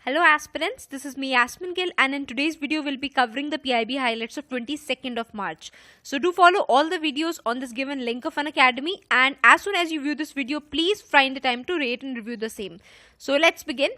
Hello aspirants, this is me Yasmin Gill, and in today's video we'll be covering the PIB highlights of 22nd of March. So do follow all the videos on this given link of an academy, and as soon as you view this video, please find the time to rate and review the same. So let's begin.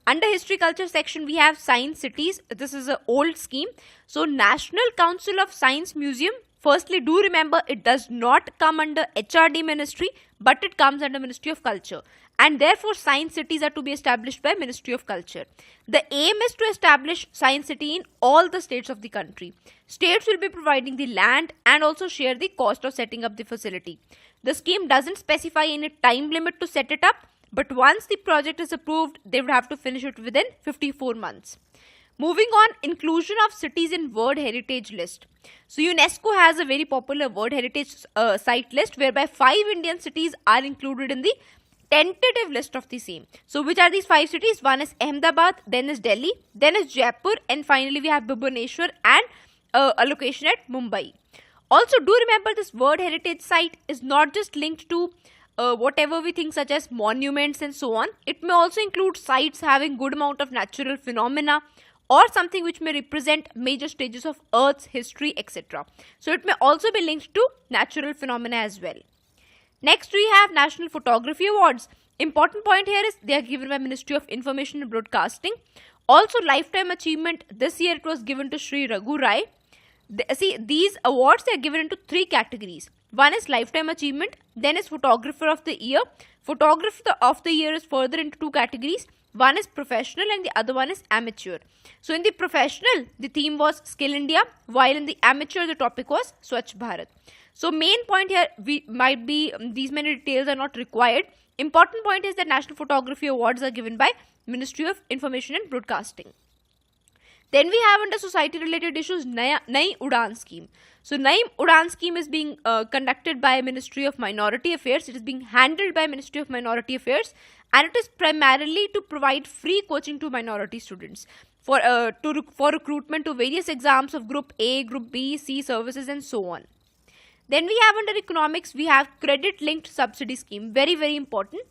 Under history culture section we have science cities. This is an old scheme. So National Council of Science Museum, firstly do remember it does not come under HRD ministry, but it comes under Ministry of Culture, and therefore science cities are to be established by Ministry of Culture. The aim is to establish science city in all the states of the country. States will be providing the land and also share the cost of setting up the facility. The scheme doesn't specify any time limit to set it up, but once the project is approved, they would have to finish it within 54 months. Moving on, inclusion of cities in World Heritage List. So UNESCO has a very popular World Heritage site list whereby 5 Indian cities are included in the tentative list of the same. So which are these 5 cities? One is Ahmedabad, then is Delhi, then is Jaipur, and finally we have Bhubaneswar and a location at Mumbai. Also do remember this World Heritage site is not just linked to whatever we think such as monuments and so on. It may also include sites having good amount of natural phenomena or something which may represent major stages of Earth's history, etc. So it may also be linked to natural phenomena as well. Next we have National Photography Awards. Important point here is they are given by Ministry of Information and Broadcasting. Also lifetime achievement, this year it was given to Sri Raghu Rai. These awards they are given into 3 categories. One is lifetime achievement, then is photographer of the year. Photographer of the year is further into 2 categories. One is professional and the other one is amateur. So in the professional, the theme was Skill India, while in the amateur, the topic was Swachh Bharat. So main point here, these many details are not required. Important point is that National Photography Awards are given by Ministry of Information and Broadcasting. Then we have under society related issues, Nai Udan scheme. So Nai Udan scheme is being conducted by Ministry of Minority Affairs. It is being handled by Ministry of Minority Affairs, and it is primarily to provide free coaching to minority students for recruitment to various exams of Group A, Group B, C services and so on. Then we have under economics, we have credit linked subsidy scheme. Very, very important.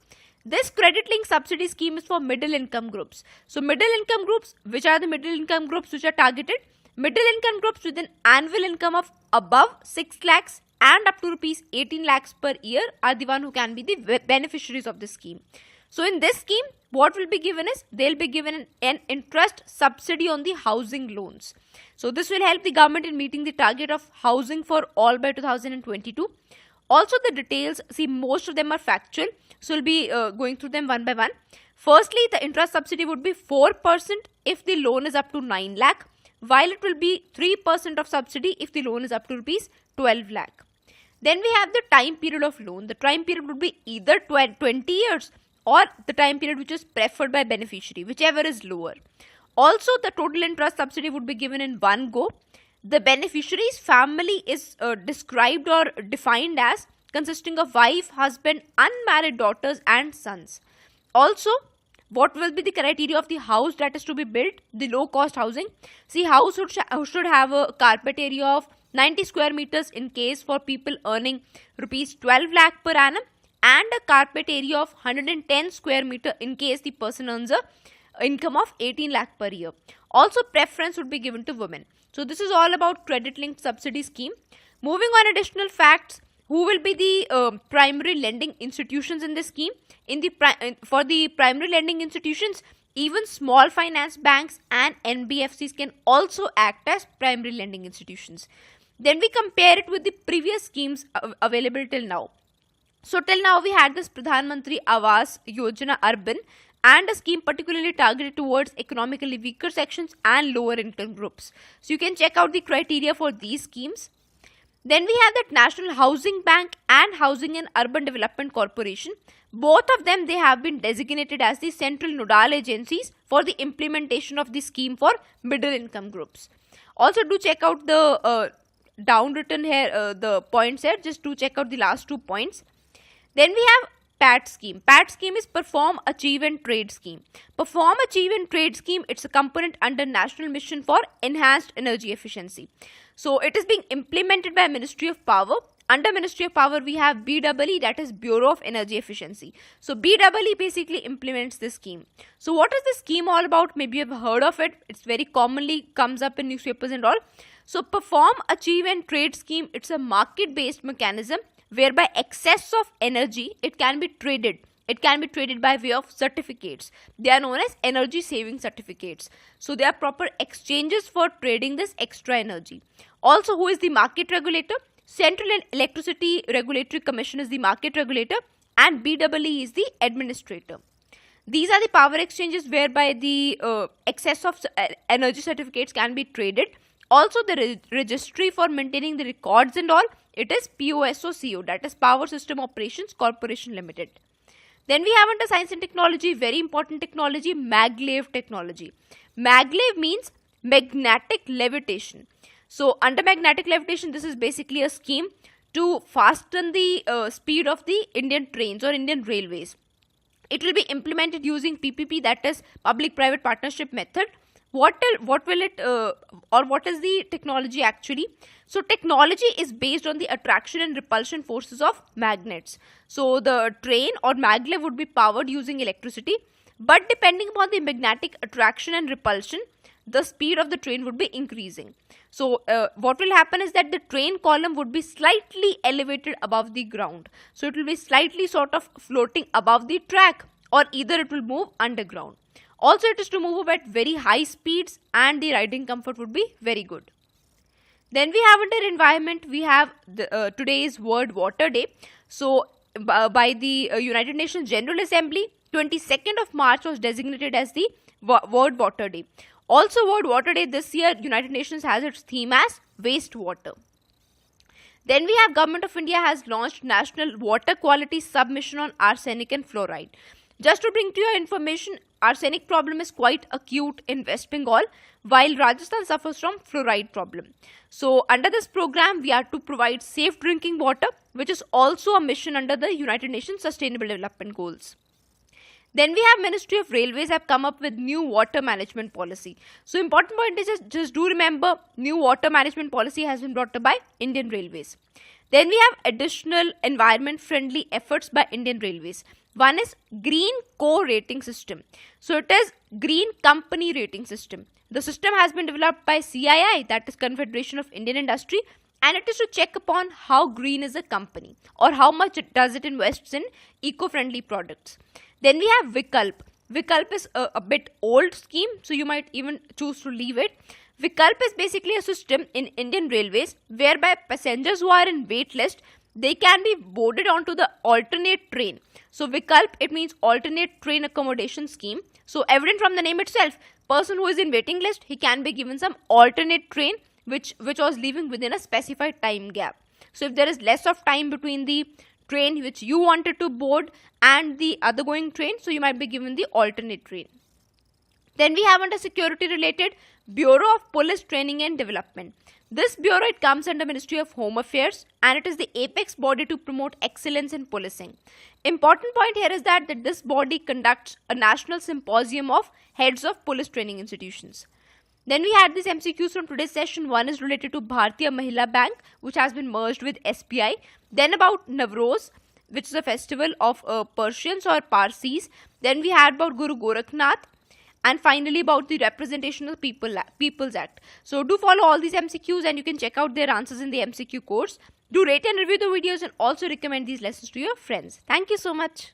This credit linked subsidy scheme is for middle income groups. So middle income groups, which are the middle income groups which are targeted? Middle income groups with an annual income of above 6 lakhs and up to rupees 18 lakhs per year are the one who can be the beneficiaries of this scheme. So in this scheme, what will be given is, they will be given an interest subsidy on the housing loans. So this will help the government in meeting the target of housing for all by 2022. Also the details, see most of them are factual. So we'll be going through them one by one. Firstly, the interest subsidy would be 4% if the loan is up to 9 lakh, while it will be 3% of subsidy if the loan is up to rupees 12 lakh. Then we have the time period of loan. The time period would be either 20 years or the time period which is preferred by beneficiary, whichever is lower. Also, the total interest subsidy would be given in one go. The beneficiary's family is described or defined as consisting of wife, husband, unmarried daughters and sons. Also, what will be the criteria of the house that is to be built? The low cost housing. See, house should have a carpet area of 90 square meters in case for people earning rupees 12 lakh per annum, and a carpet area of 110 square meter in case the person earns a income of 18 lakh per year. Also, preference would be given to women. So this is all about credit linked subsidy scheme. Moving on, additional facts. Who will be the primary lending institutions in this scheme? For the primary lending institutions, even small finance banks and NBFCs can also act as primary lending institutions. Then we compare it with the previous schemes available till now. So till now we had this Pradhan Mantri Awas Yojana Urban, and a scheme particularly targeted towards economically weaker sections and lower income groups. So you can check out the criteria for these schemes. Then we have that National Housing Bank and Housing and Urban Development Corporation. Both of them, they have been designated as the central nodal agencies for the implementation of the scheme for middle income groups. Also do check out the down written here, the points here, just do check out the last 2 points. Then we have PAT scheme. PAT scheme is Perform, Achieve and Trade scheme. Perform, Achieve and Trade scheme, it's a component under National Mission for Enhanced Energy Efficiency. So it is being implemented by Ministry of Power under Ministry of Power, we have BEE, that is Bureau of Energy Efficiency. So BEE basically implements this scheme. So what is this scheme all about? Maybe you have heard of it. It's very commonly comes up in newspapers and all. So Perform, Achieve and Trade scheme, it's a market-based mechanism whereby excess of energy, it can be traded. It can be traded by way of certificates. They are known as energy saving certificates. So there are proper exchanges for trading this extra energy. Also, who is the market regulator? Central Electricity Regulatory Commission is the market regulator and BEE is the administrator. These are the power exchanges whereby the excess of energy certificates can be traded. Also, the registry for maintaining the records and all, it is POSOCO, that is Power System Operations Corporation Limited. Then we have under Science and Technology, very important technology, maglev technology. Maglev means magnetic levitation. So under magnetic levitation, this is basically a scheme to fasten the speed of the Indian trains or Indian railways. It will be implemented using PPP, that is public-private partnership method. What is the technology actually? So technology is based on the attraction and repulsion forces of magnets. So the train or maglev would be powered using electricity, but depending upon the magnetic attraction and repulsion, the speed of the train would be increasing. So what will happen is that the train column would be slightly elevated above the ground. So it will be slightly sort of floating above the track, or either it will move underground. Also, it is to move at very high speeds and the riding comfort would be very good. Then we have under environment, we have today's World Water Day. So by the United Nations General Assembly, 22nd of March was designated as the World Water Day. Also, World Water Day this year, United Nations has its theme as wastewater. Then we have Government of India has launched National Water Quality Submission on arsenic and fluoride. Just to bring to your information, arsenic problem is quite acute in West Bengal, while Rajasthan suffers from fluoride problem. So under this program, we are to provide safe drinking water, which is also a mission under the United Nations Sustainable Development Goals. Then we have Ministry of Railways have come up with new water management policy. So important point is just do remember, new water management policy has been brought up by Indian Railways. Then we have additional environment friendly efforts by Indian Railways. One is Green Co-Rating System. So it is Green Company Rating System. The system has been developed by CII, that is Confederation of Indian Industry, and it is to check upon how green is a company or how much does it invests in eco-friendly products. Then we have Vikalp. Vikalp is a bit old scheme, so you might even choose to leave it. Vikalp is basically a system in Indian Railways whereby passengers who are in wait list, they can be boarded onto the alternate train. So Vikalp, it means alternate train accommodation scheme. So evident from the name itself, person who is in waiting list, he can be given some alternate train which was leaving within a specified time gap. So if there is less of time between the train which you wanted to board and the other going train, so you might be given the alternate train. Then we have under security related Bureau of Police Training and Development. This bureau, it comes under Ministry of Home Affairs and it is the apex body to promote excellence in policing. Important point here is that this body conducts a national symposium of heads of police training institutions. Then we had these MCQs from today's session. One is related to Bharatiya Mahila Bank, which has been merged with SBI. Then about Navroz, which is a festival of Persians or Parsis. Then we had about Guru Gorakhnath. And finally about the Representation of the People's Act. So do follow all these MCQs and you can check out their answers in the MCQ course. Do rate and review the videos and also recommend these lessons to your friends. Thank you so much.